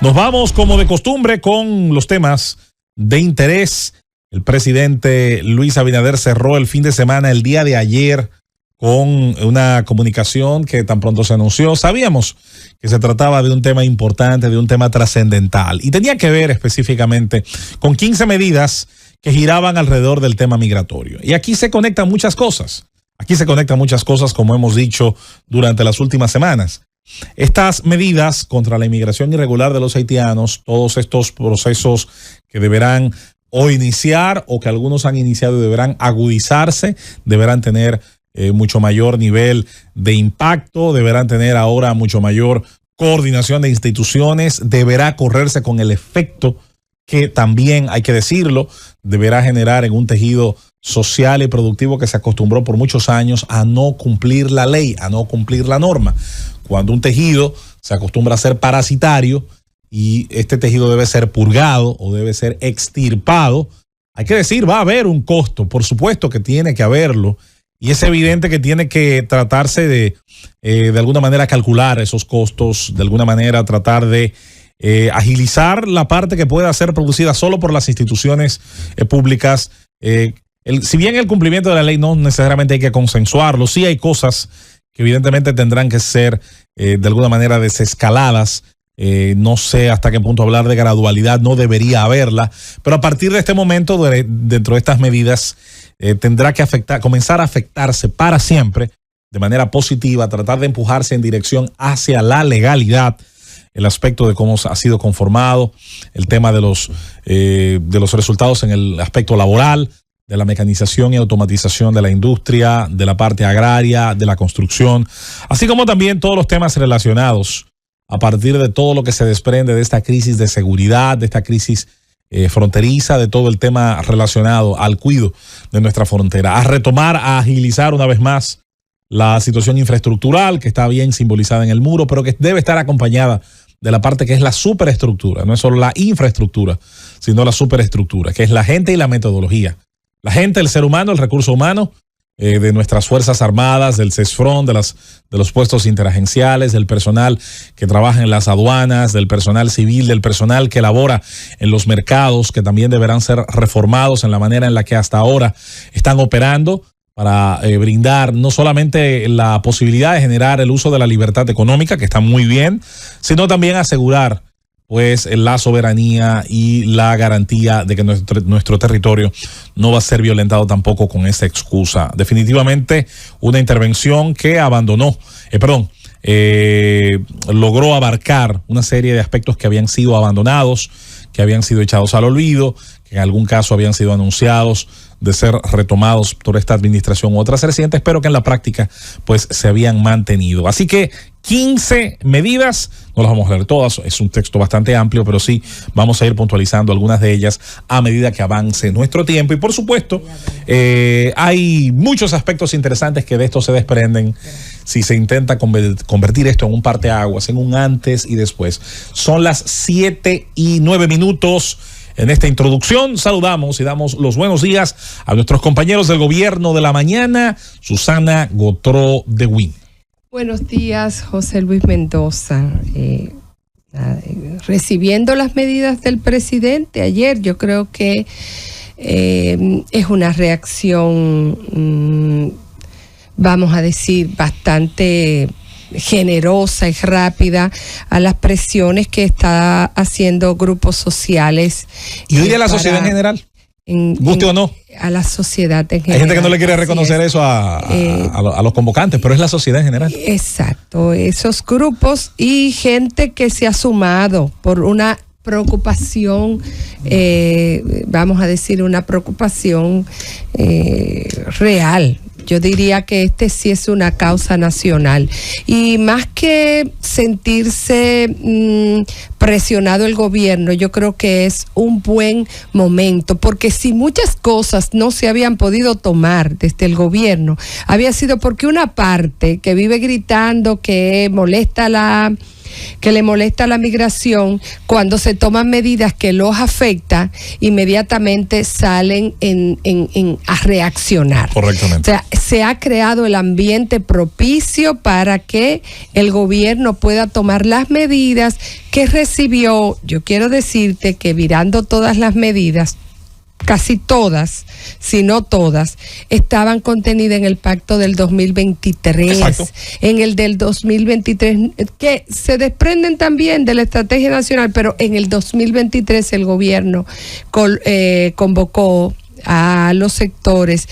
Nos vamos como de costumbre con los temas de interés. El presidente Luis Abinader cerró el fin de semana, el día de ayer, con una comunicación que tan pronto se anunció. Sabíamos que se trataba de un tema importante, de un tema trascendental, y tenía que ver específicamente con 15 medidas que giraban alrededor del tema migratorio. Y aquí se conectan muchas cosas. Como hemos dicho durante las últimas semanas. Estas medidas contra la inmigración irregular de los haitianos, todos estos procesos que deberán o iniciar o que algunos han iniciado y deberán agudizarse, deberán tener mucho mayor nivel de impacto, deberán tener ahora mucho mayor coordinación de instituciones, deberá correrse con el efecto que también, hay que decirlo, deberá generar en un tejido social y productivo que se acostumbró por muchos años a no cumplir la ley, a no cumplir la norma. Cuando un tejido se acostumbra a ser parasitario y este tejido debe ser purgado o debe ser extirpado, hay que decir, va a haber un costo, por supuesto que tiene que haberlo, y es evidente que tiene que tratarse de alguna manera si esos costos, de alguna manera tratar de agilizar la parte que pueda ser producida solo por las instituciones públicas. Si bien el cumplimiento de la ley no necesariamente hay que consensuarlo, sí hay cosas que evidentemente tendrán que ser de alguna manera desescaladas. No sé hasta qué punto hablar de gradualidad, no debería haberla, pero a partir de este momento, dentro de estas medidas, tendrá que comenzar a afectarse para siempre de manera positiva, tratar de empujarse en dirección hacia la legalidad, el aspecto de cómo ha sido conformado, el tema de los resultados en el aspecto laboral, de la mecanización y automatización de la industria, de la parte agraria, de la construcción, así como también todos los temas relacionados a partir de todo lo que se desprende de esta crisis de seguridad, de esta crisis fronteriza, de todo el tema relacionado al cuidado de nuestra frontera, a retomar, a agilizar una vez más la situación infraestructural que está bien simbolizada en el muro, pero que debe estar acompañada de la parte que es la superestructura, no es solo la infraestructura, sino la superestructura, que es la gente y la metodología. La gente, el ser humano, el recurso humano, de nuestras Fuerzas Armadas, del CESFRON, de los puestos interagenciales, del personal que trabaja en las aduanas, del personal civil, del personal que labora en los mercados, que también deberán ser reformados en la manera en la que hasta ahora están operando para brindar no solamente la posibilidad de generar el uso de la libertad económica, que está muy bien, sino también asegurar pues la soberanía y la garantía de que nuestro territorio no va a ser violentado tampoco con esa excusa. Definitivamente una intervención que logró abarcar una serie de aspectos que habían sido abandonados, que habían sido echados al olvido, que en algún caso habían sido anunciados de ser retomados por esta administración u otras recientes, pero que en la práctica pues se habían mantenido. Así que 15 medidas, no las vamos a leer todas, es un texto bastante amplio, pero sí vamos a ir puntualizando algunas de ellas a medida que avance nuestro tiempo. Y por supuesto, hay muchos aspectos interesantes que de esto se desprenden si se intenta convertir esto en un parteaguas, en un antes y después. Son las 7:09. En esta introducción saludamos y damos los buenos días a nuestros compañeros del gobierno de la mañana, Susana Gotró de Win. Buenos días, José Luis Mendoza. Recibiendo las medidas del presidente ayer, yo creo que es una reacción, vamos a decir, bastante generosa y rápida a las presiones que está haciendo grupos sociales. ¿Y hoy de la sociedad en general? ¿Guste o no? A la sociedad en general. Hay gente que no le quiere reconocer eso a los convocantes, pero es la sociedad en general. Exacto, esos grupos y gente que se ha sumado por una preocupación, vamos a decir, una preocupación real. Yo diría que sí es una causa nacional. Y más que sentirse presionado el gobierno, yo creo que es un buen momento, porque si muchas cosas no se habían podido tomar desde el gobierno, había sido porque una parte que vive gritando, que molesta que le molesta la migración, cuando se toman medidas que los afecta, inmediatamente salen a reaccionar. Correctamente. O sea, se ha creado el ambiente propicio para que el gobierno pueda tomar las medidas que recibió. Yo quiero decirte que mirando todas las medidas, casi todas, si no todas, estaban contenidas en el pacto del 2023. Exacto. En el del 2023, que se desprenden también de la estrategia nacional, pero en el 2023 el gobierno convocó a los sectores,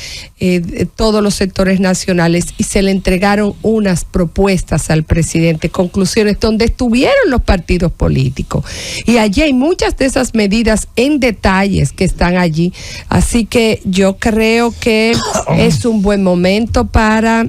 todos los sectores nacionales, y se le entregaron unas propuestas al presidente, conclusiones donde estuvieron los partidos políticos. Y allí hay muchas de esas medidas en detalles que están allí. Así que yo creo que es un buen momento para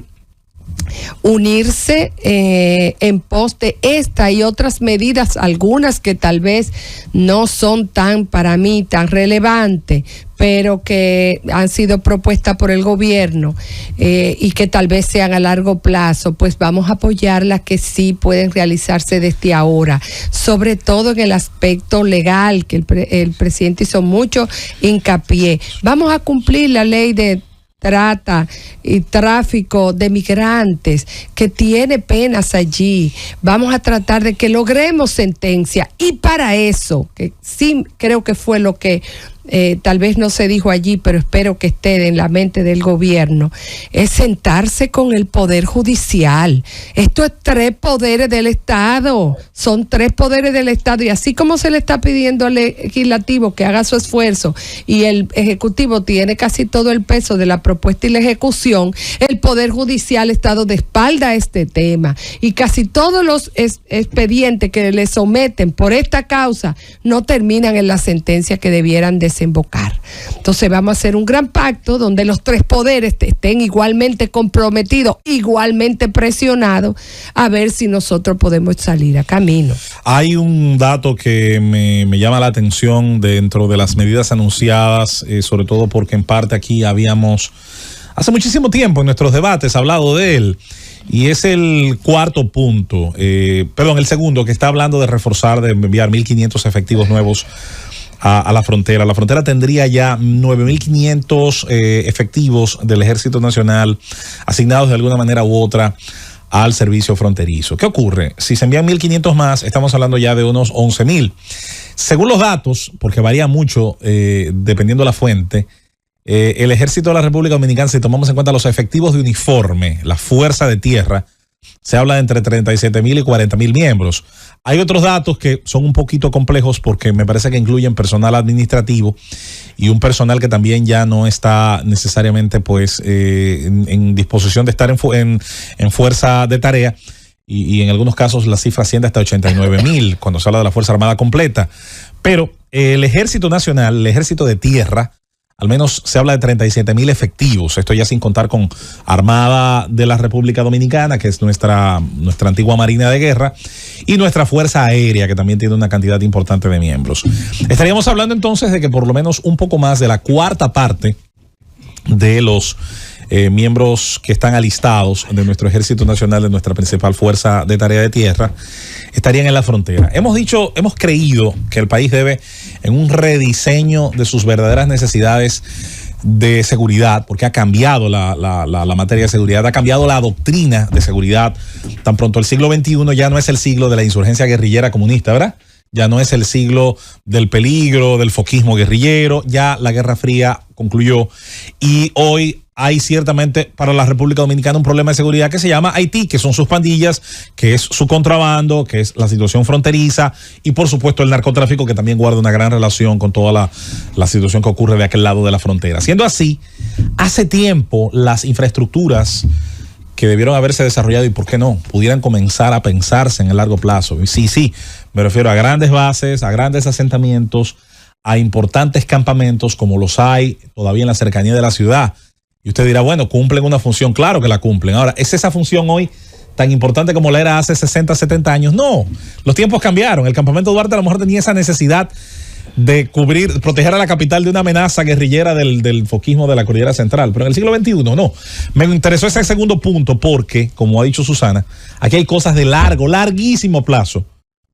unirse en pos de esta y otras medidas, algunas que tal vez no son para mí tan relevantes, pero que han sido propuestas por el gobierno y que tal vez sean a largo plazo. Pues vamos a apoyarlas, que sí pueden realizarse desde ahora, sobre todo en el aspecto legal, que el presidente hizo mucho hincapié. Vamos a cumplir la ley de trata y tráfico de migrantes, que tiene penas allí. Vamos a tratar de que logremos sentencia, y para eso, que sí creo que fue lo que tal vez no se dijo allí, pero espero que esté en la mente del gobierno, es sentarse con el Poder Judicial. Esto es 3 poderes del Estado, son 3 poderes del Estado, y así como se le está pidiendo al Legislativo que haga su esfuerzo, y el Ejecutivo tiene casi todo el peso de la propuesta y la ejecución, el Poder Judicial ha estado de espalda a este tema, y casi todos los expedientes que le someten por esta causa no terminan en la sentencia que debieran desembocar. Entonces vamos a hacer un gran pacto donde los 3 poderes estén igualmente comprometidos, igualmente presionados, a ver si nosotros podemos salir a camino. Hay un dato que me llama la atención dentro de las medidas anunciadas, sobre todo porque en parte aquí habíamos hace muchísimo tiempo en nuestros debates hablado de él, y es el cuarto punto, el segundo, que está hablando de reforzar, de enviar 1.500 efectivos nuevos a la frontera. La frontera tendría ya 9.500 efectivos del Ejército Nacional asignados de alguna manera u otra al servicio fronterizo. ¿Qué ocurre? Si se envían 1.500 más, estamos hablando ya de unos 11.000. Según los datos, porque varía mucho dependiendo de la fuente, el Ejército de la República Dominicana, si tomamos en cuenta los efectivos de uniforme, la fuerza de tierra, se habla de entre 37.000 y 40.000 miembros. Hay otros datos que son un poquito complejos porque me parece que incluyen personal administrativo y un personal que también ya no está necesariamente en disposición de estar en fuerza de tarea, y en algunos casos la cifra asciende hasta 89.000 cuando se habla de la Fuerza Armada completa. Pero el Ejército Nacional, el Ejército de Tierra, al menos se habla de 37.000 efectivos. Esto ya sin contar con Armada de la República Dominicana, que es nuestra antigua Marina de Guerra, y nuestra Fuerza Aérea, que también tiene una cantidad importante de miembros. Estaríamos hablando entonces de que por lo menos un poco más de la cuarta parte de los miembros que están alistados de nuestro Ejército Nacional, de nuestra principal fuerza de tarea de tierra, estarían en la frontera. Hemos creído que el país debe, en un rediseño de sus verdaderas necesidades de seguridad, porque ha cambiado la materia de seguridad, ha cambiado la doctrina de seguridad. Tan pronto el siglo XXI ya no es el siglo de la insurgencia guerrillera comunista, ¿verdad? Ya no es el siglo del peligro, del foquismo guerrillero, ya la Guerra Fría concluyó, y hoy hay ciertamente para la República Dominicana un problema de seguridad que se llama Haití, que son sus pandillas, que es su contrabando, que es la situación fronteriza, y por supuesto el narcotráfico, que también guarda una gran relación con toda la situación que ocurre de aquel lado de la frontera. Siendo así, hace tiempo las infraestructuras que debieron haberse desarrollado, y por qué no, pudieran comenzar a pensarse en el largo plazo. Y sí, me refiero a grandes bases, a grandes asentamientos, a importantes campamentos como los hay todavía en la cercanía de la ciudad. Y usted dirá, bueno, cumplen una función. Claro que la cumplen. Ahora, ¿es esa función hoy tan importante como la era hace 60, 70 años? No, los tiempos cambiaron. El campamento Duarte a lo mejor tenía esa necesidad de proteger a la capital de una amenaza guerrillera del foquismo de la cordillera central. Pero en el siglo XXI, no. Me interesó ese segundo punto porque, como ha dicho Susana, aquí hay cosas de larguísimo plazo.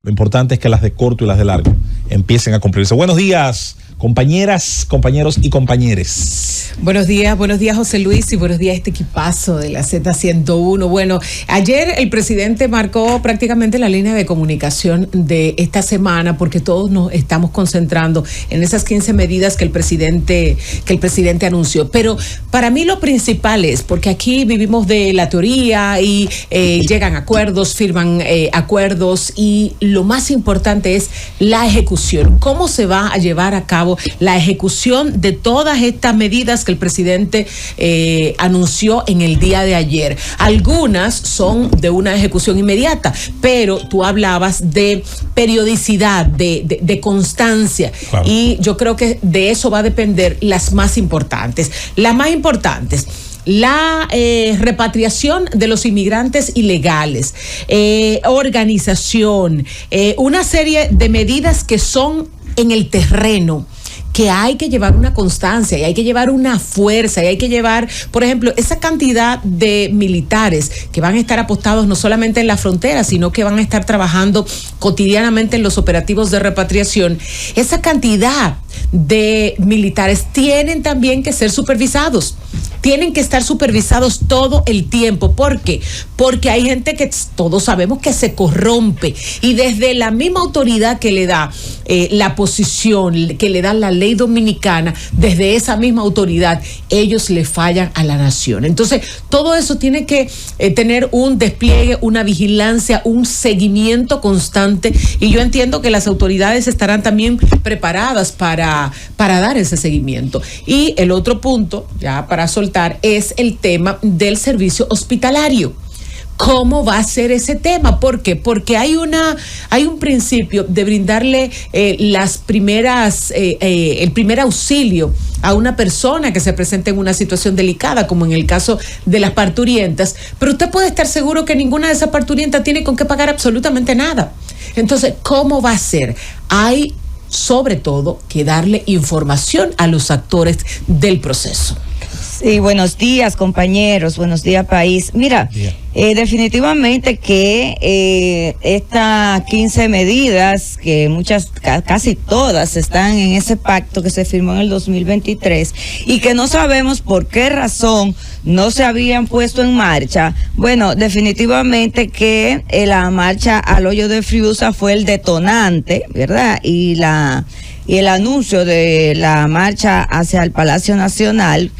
Lo importante es que las de corto y las de largo empiecen a cumplirse. Buenos días, compañeras, compañeros y compañeres. Buenos días José Luis y buenos días a este equipazo de la Z101. Bueno, ayer el presidente marcó prácticamente la línea de comunicación de esta semana porque todos nos estamos concentrando en esas 15 medidas que el presidente anunció. Pero para mí lo principal es, porque aquí vivimos de la teoría y llegan acuerdos, firman acuerdos y lo más importante es la ejecución. ¿Cómo se va a llevar a cabo la ejecución de todas estas medidas que el presidente anunció en el día de ayer? Algunas son de una ejecución inmediata, pero tú hablabas de periodicidad, de constancia, claro. Y yo creo que de eso va a depender las más importantes. Las más importantes: la repatriación de los inmigrantes ilegales, organización, una serie de medidas que son en el terreno, que hay que llevar una constancia y hay que llevar una fuerza y hay que llevar, por ejemplo, esa cantidad de militares que van a estar apostados no solamente en la frontera, sino que van a estar trabajando cotidianamente en los operativos de repatriación. Esa cantidad de militares tienen también que ser supervisados. Tienen que estar supervisados todo el tiempo. ¿Por qué? Porque hay gente que todos sabemos que se corrompe y desde la misma autoridad que le da la posición, que le da la ley dominicana, desde esa misma autoridad ellos le fallan a la nación. Entonces todo eso tiene que tener un despliegue, una vigilancia, un seguimiento constante, y yo entiendo que las autoridades estarán también preparadas para dar ese seguimiento. Y el otro punto, ya para soltar, es el tema del servicio hospitalario. ¿Cómo va a ser ese tema? ¿Por qué? Porque hay un principio de brindarle el primer auxilio a una persona que se presente en una situación delicada, como en el caso de las parturientas, pero usted puede estar seguro que ninguna de esas parturientas tiene con qué pagar absolutamente nada. Entonces, ¿cómo va a ser? Hay, sobre todo, que darle información a los actores del proceso. Sí, buenos días, compañeros, buenos días, país. Mira, definitivamente que estas 15 medidas, que casi todas están en ese pacto que se firmó en el 2023 y que no sabemos por qué razón no se habían puesto en marcha. Bueno, definitivamente que la marcha al hoyo de Friusa fue el detonante, ¿verdad? Y el anuncio de la marcha hacia el Palacio Nacional,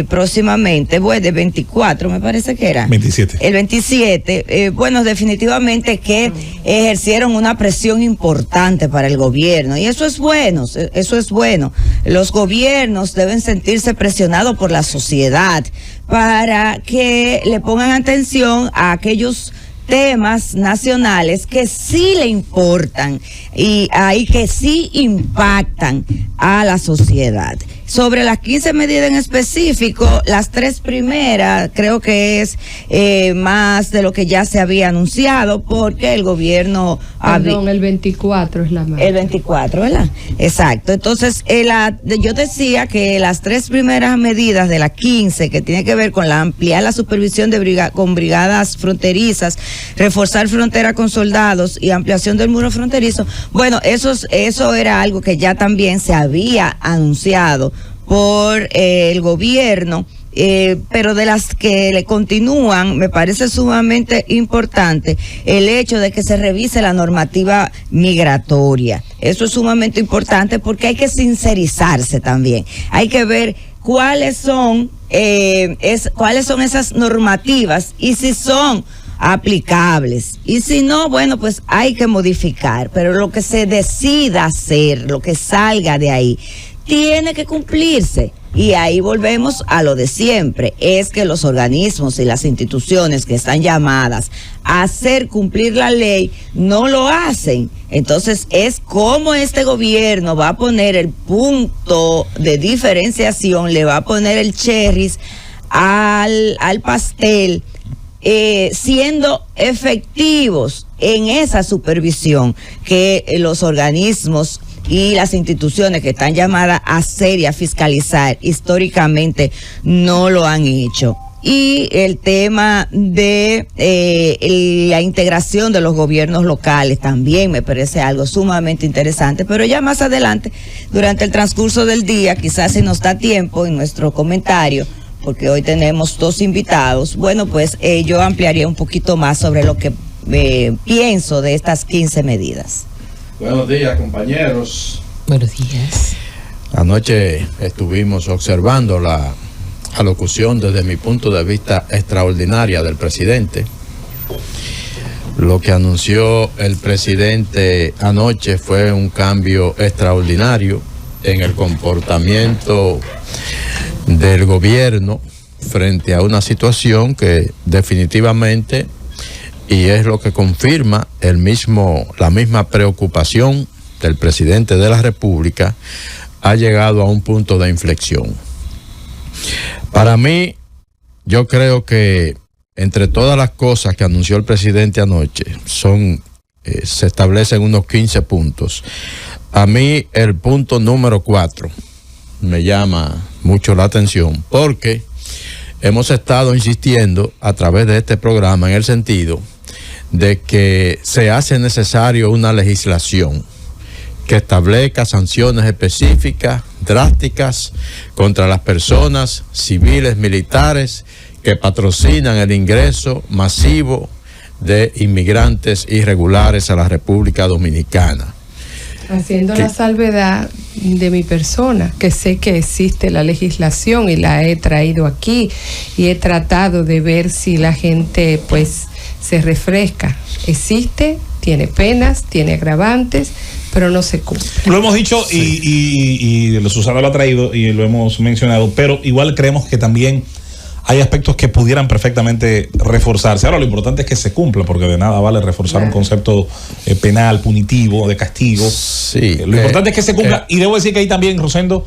próximamente, bueno, de 24 me parece que era. 27. El 27, bueno, definitivamente que ejercieron una presión importante para el gobierno, y eso es bueno, eso es bueno. Los gobiernos deben sentirse presionados por la sociedad para que le pongan atención a aquellos temas nacionales que sí le importan y ahí que sí impactan a la sociedad. Sobre las 15 medidas en específico, las 3 primeras creo que es más de lo que ya se había anunciado, porque el gobierno... Perdón, el 24 es la más. El 24, ¿verdad? Exacto. Entonces, yo decía que las 3 primeras medidas de las 15, que tiene que ver con ampliar la supervisión con brigadas fronterizas, reforzar frontera con soldados y ampliación del muro fronterizo, bueno, eso era algo que ya también se había anunciado por el gobierno, pero de las que le continúan, me parece sumamente importante el hecho de que se revise la normativa migratoria. Eso es sumamente importante porque hay que sincerizarse también. Hay que ver cuáles son esas normativas y si son aplicables, y si no, bueno, pues hay que modificar, pero lo que se decida hacer, lo que salga de ahí, tiene que cumplirse. Y ahí volvemos a lo de siempre, es que los organismos y las instituciones que están llamadas a hacer cumplir la ley no lo hacen. Entonces es como este gobierno va a poner el punto de diferenciación, le va a poner el cherries al pastel, siendo efectivos en esa supervisión que los organismos y las instituciones que están llamadas a hacer y a fiscalizar históricamente no lo han hecho. Y el tema de la integración de los gobiernos locales también me parece algo sumamente interesante, pero ya más adelante, durante el transcurso del día, quizás si nos da tiempo en nuestro comentario, porque hoy tenemos 2 invitados, bueno, pues yo ampliaría un poquito más sobre lo que pienso de estas 15 medidas. Buenos días, compañeros. Buenos días. Anoche estuvimos observando la alocución, desde mi punto de vista, extraordinaria del presidente. Lo que anunció el presidente anoche fue un cambio extraordinario en el comportamiento del gobierno frente a una situación que definitivamente, y es lo que confirma la misma preocupación del presidente de la República, ha llegado a un punto de inflexión. Para mí, yo creo que entre todas las cosas que anunció el presidente anoche, se establecen unos 15 puntos. A mí el punto número 4 me llama mucho la atención, porque hemos estado insistiendo a través de este programa en el sentido de que se hace necesario una legislación que establezca sanciones específicas, drásticas, contra las personas civiles, militares, que patrocinan el ingreso masivo de inmigrantes irregulares a la República Dominicana. Haciendo la salvedad de mi persona, que sé que existe la legislación y la he traído aquí y he tratado de ver si la gente pues se refresca. Existe, tiene penas, tiene agravantes, pero no se cumple. Lo hemos dicho y Susana lo ha traído y lo hemos mencionado, pero igual creemos que también hay aspectos que pudieran perfectamente reforzarse. Ahora lo importante es que se cumpla, porque de nada vale reforzar un concepto penal, punitivo, de castigo. Sí, lo importante es que se cumpla. Y debo decir que ahí también, Rosendo,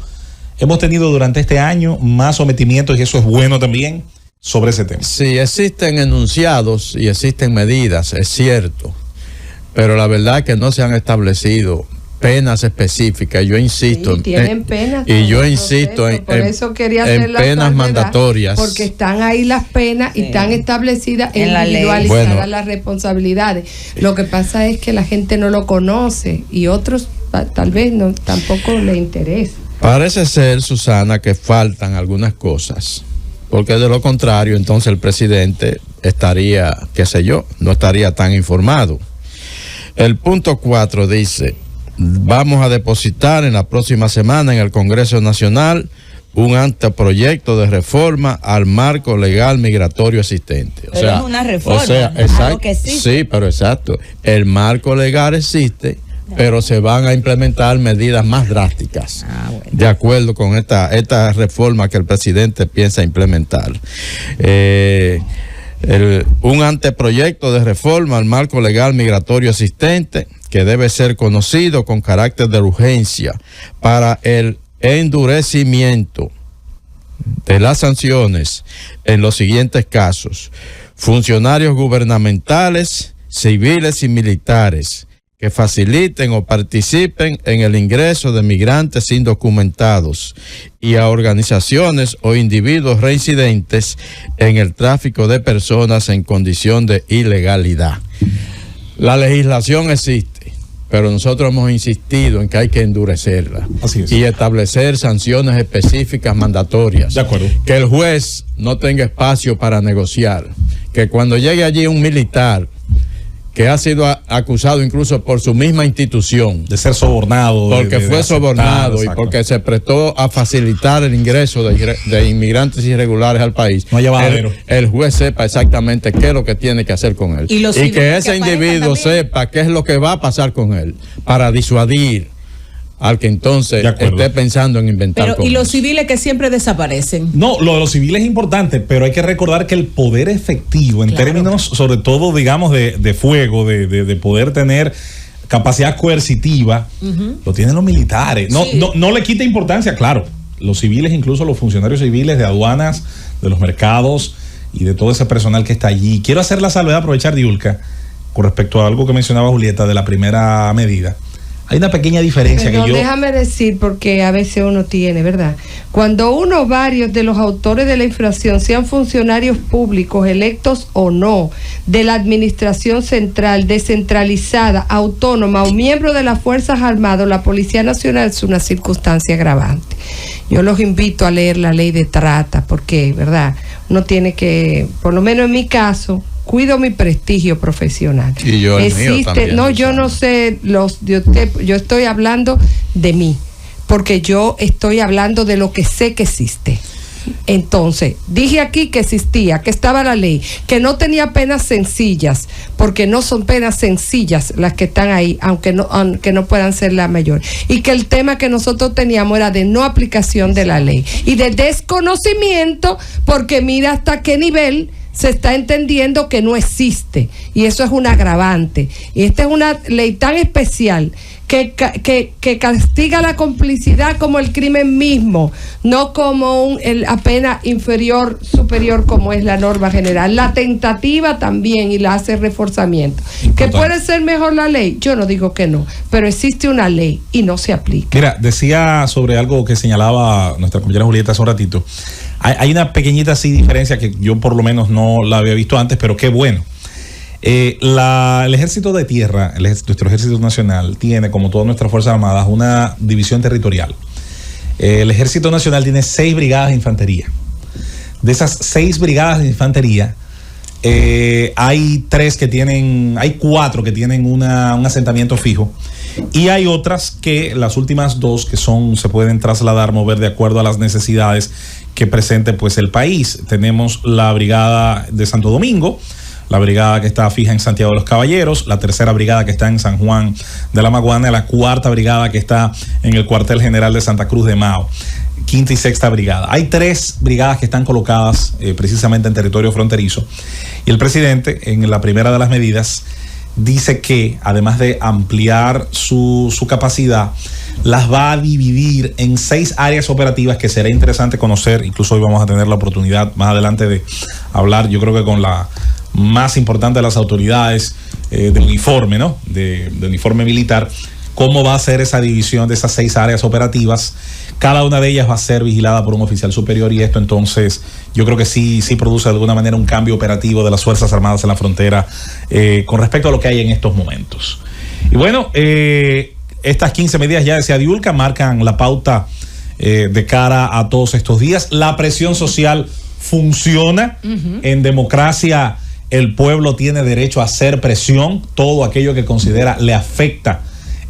hemos tenido durante este año más sometimientos, y eso es bueno también, sobre ese tema. Sí, existen enunciados y existen medidas, es cierto, pero la verdad es que no se han establecido penas específicas. Yo insisto, sí, tienen penas, y yo insisto por eso quería hacer la penas salvedad, mandatorias, porque están ahí las penas y están establecidas en la ley, individualizadas las responsabilidades. Lo que pasa es que la gente no lo conoce y otros tal vez no tampoco le interesa. Parece ser, Susana, que faltan algunas cosas, porque de lo contrario entonces el presidente estaría, qué sé yo, no estaría tan informado. El punto 4 dice: vamos a depositar en la próxima semana en el Congreso Nacional un anteproyecto de reforma al marco legal migratorio existente. Pero es una reforma, exacto, que existe. sí, pero exacto. El marco legal existe, pero se van a implementar medidas más drásticas, bueno, de acuerdo con esta reforma que el presidente piensa implementar. Un anteproyecto de reforma al marco legal migratorio existente, que debe ser conocido con carácter de urgencia para el endurecimiento de las sanciones en los siguientes casos: funcionarios gubernamentales, civiles y militares que faciliten o participen en el ingreso de migrantes indocumentados, y a organizaciones o individuos reincidentes en el tráfico de personas en condición de ilegalidad. La legislación existe, pero nosotros hemos insistido en que hay que endurecerla. Así es. Y establecer sanciones específicas mandatorias. De acuerdo. Que el juez no tenga espacio para negociar. Que cuando llegue allí un militar que ha sido acusado incluso por su misma institución de ser sobornado, porque fue sobornado, exacto, y porque se prestó a facilitar el ingreso de inmigrantes irregulares al país, no haya bajadero, el juez sepa exactamente qué es lo que tiene que hacer con él, y que ese individuo sepa qué es lo que va a pasar con él, para disuadir al que entonces esté pensando en inventar cosas. Pero y los civiles que siempre desaparecen. No, lo de los civiles es importante, pero hay que recordar que el poder efectivo, en términos sobre todo, digamos, de fuego, de poder tener capacidad coercitiva, lo tienen los militares. No le quita importancia, claro. Los civiles, incluso los funcionarios civiles de aduanas, de los mercados y de todo ese personal que está allí. Quiero hacer la salvedad, aprovechar, Diulca, con respecto a algo que mencionaba Julieta de la primera medida. hay una pequeña diferencia. Pero que yo... déjame decir, porque a veces uno tiene, ¿verdad? Cuando uno o varios de los autores de la infracción sean funcionarios públicos, electos o no, de la administración central, descentralizada, autónoma o miembro de las Fuerzas Armadas o la Policía Nacional, es una circunstancia agravante. Yo los invito a leer la ley de trata, porque, ¿verdad? Uno tiene que, por lo menos en mi caso, cuido mi prestigio profesional. Y yo el mío también. No, yo no sé yo estoy hablando de mí, porque yo estoy hablando de lo que sé que existe. Entonces, dije aquí que existía, que estaba la ley, que no tenía penas sencillas, porque no son penas sencillas las que están ahí, aunque no puedan ser la mayor, y que el tema que nosotros teníamos era de no aplicación de la ley y de desconocimiento, porque mira hasta qué nivel se está entendiendo que no existe, y eso es un agravante. Y esta es una ley tan especial que castiga la complicidad como el crimen mismo, no como la pena inferior, superior, como es la norma general. La tentativa también, y la hace reforzamiento. ¿Que puede ser mejor la ley? Yo no digo que no, pero existe una ley y no se aplica. Mira, decía sobre algo que señalaba nuestra compañera Julieta hace un ratito. Hay una pequeñita así diferencia que yo por lo menos no la había visto antes, pero qué bueno. El Ejército de Tierra, nuestro Ejército Nacional, tiene, como todas nuestras Fuerzas Armadas, una división territorial. El Ejército Nacional tiene 6 brigadas de infantería. De esas 6 brigadas de infantería, hay 4 que tienen un asentamiento fijo, y hay otras que, las últimas 2, que se pueden trasladar, mover de acuerdo a las necesidades que presente pues el país. Tenemos la brigada de Santo Domingo, la brigada que está fija en Santiago de los Caballeros, la 3ª brigada que está en San Juan de la Maguana, la 4ª brigada que está en el cuartel general de Santa Cruz de Mao, 5ª y 6ª brigada. Hay 3 brigadas que están colocadas precisamente en territorio fronterizo, y el presidente, en la primera de las medidas, dice que además de ampliar su capacidad, las va a dividir en 6 áreas operativas que será interesante conocer. Incluso hoy vamos a tener la oportunidad más adelante de hablar, yo creo que con la más importante de las autoridades de uniforme, ¿no? De uniforme militar, cómo va a ser esa división de esas 6 áreas operativas. Cada una de ellas va a ser vigilada por un oficial superior, y esto entonces yo creo que sí produce de alguna manera un cambio operativo de las Fuerzas Armadas en la frontera con respecto a lo que hay en estos momentos. Y bueno, estas 15 medidas, ya decía Diulca, marcan la pauta de cara a todos estos días. La presión social funciona. En democracia el pueblo tiene derecho a hacer presión. Todo aquello que considera le afecta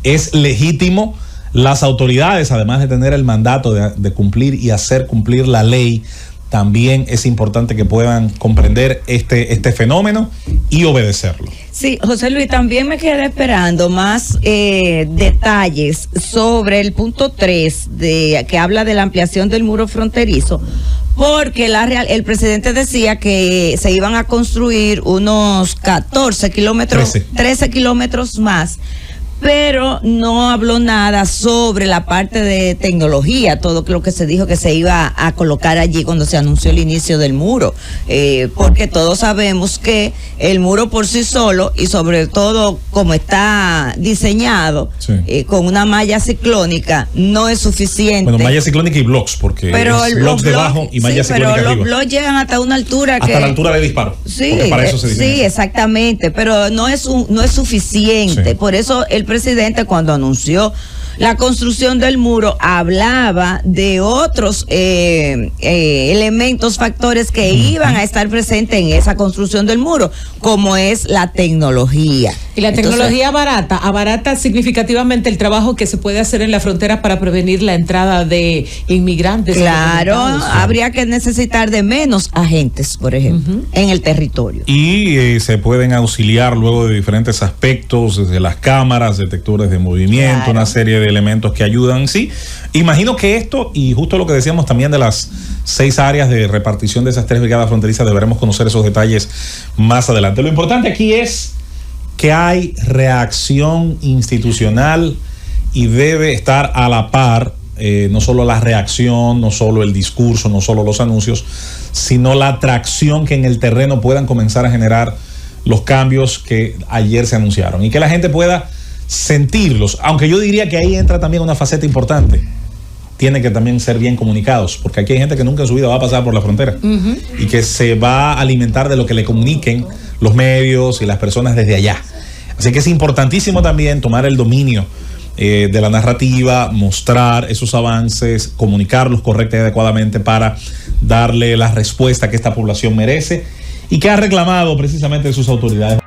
es legítimo. Las autoridades, además de tener el mandato de cumplir y hacer cumplir la ley, también es importante que puedan comprender este fenómeno y obedecerlo. Sí, José Luis, también me quedé esperando más detalles sobre el punto 3 que habla de la ampliación del muro fronterizo, porque el presidente decía que se iban a construir unos 13 kilómetros más, pero no habló nada sobre la parte de tecnología, todo lo que se dijo que se iba a colocar allí cuando se anunció el inicio del muro, porque todos sabemos que el muro por sí solo, y sobre todo como está diseñado, con una malla ciclónica, no es suficiente. Bueno, malla ciclónica y blocks, porque es blocks debajo y malla ciclónica arriba. Pero los blocks llegan hasta una altura hasta la altura de disparo. Sí, para eso se sí, exactamente, pero no es suficiente. Sí. Por eso el presidente, cuando anunció la construcción del muro, hablaba de otros elementos, factores que iban a estar presentes en esa construcción del muro, como es la tecnología. Y la tecnología abarata significativamente el trabajo que se puede hacer en la frontera para prevenir la entrada de inmigrantes. Claro, habría que necesitar de menos agentes, por ejemplo, en el territorio. Y se pueden auxiliar luego de diferentes aspectos, desde las cámaras, detectores de movimiento, una serie de elementos que ayudan, sí. Imagino que esto, y justo lo que decíamos también de las 6 áreas de repartición de esas 3 brigadas fronterizas, deberemos conocer esos detalles más adelante. Lo importante aquí es que hay reacción institucional y debe estar a la par, no solo la reacción, no solo el discurso, no solo los anuncios, sino la atracción que en el terreno puedan comenzar a generar los cambios que ayer se anunciaron, y que la gente pueda sentirlos, aunque yo diría que ahí entra también una faceta importante. Tiene que también ser bien comunicados, porque aquí hay gente que nunca en su vida va a pasar por la frontera y que se va a alimentar de lo que le comuniquen los medios y las personas desde allá. Así que es importantísimo también tomar el dominio de la narrativa, mostrar esos avances, comunicarlos correcta y adecuadamente para darle la respuesta que esta población merece y que ha reclamado precisamente de sus autoridades.